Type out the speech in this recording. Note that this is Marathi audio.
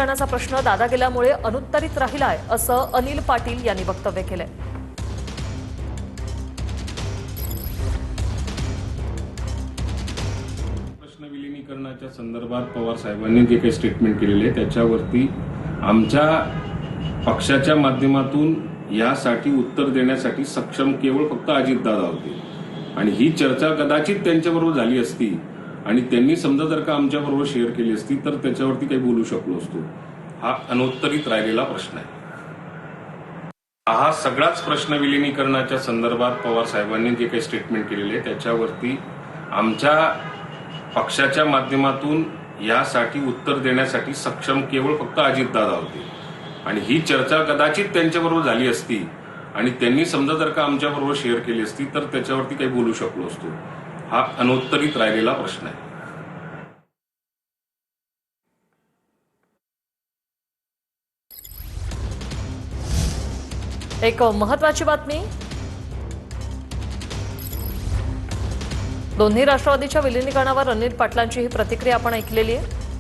विलिनीकरणाचा प्रश्न दादा गेल्यामुळे अनुत्तरित राहिलाय असं अनिल पाटील यांनी वक्तव्य केलंय। प्रश्न विलिनीकरणाच्या संदर्भात पवार साहेबांनी जे काही स्टेटमेंट केलेले आहे त्याच्यावरती आमच्या पक्षाच्या माध्यमातून यासाठी उत्तर देण्यासाठी सक्षम केवळ फक्त अजितदादा होते आणि ही चर्चा कदाचित त्यांच्याबरोबर झाली असती आणि त्यांनी समजा जर का आमच्याबरोबर शेअर केली असती तर त्याच्यावरती काही बोलू शकलो असतो। हा अनुत्तरित राहिलेला प्रश्न आहे। हा सगळाच प्रश्न विलिनीकरणाच्या संदर्भात पवार साहेबांनी जे काही स्टेटमेंट केलेले आहे त्याच्यावरती आमच्या पक्षाच्या माध्यमातून यासाठी उत्तर देण्यासाठी सक्षम केवळ फक्त अजितदादा होते आणि ही चर्चा कदाचित त्यांच्याबरोबर झाली असती आणि त्यांनी समजा जर का आमच्याबरोबर शेअर केली असती तर त्याच्यावरती काही बोलू शकलो असतो। हा अनुत्तरित राहिलेला प्रश्न आहे। एक महत्त्वाची बातमी, दोन्ही राष्ट्रवादीच्या विलिनीकरणावर अनिल पाटलांची ही प्रतिक्रिया आपण ऐकलेली आहे।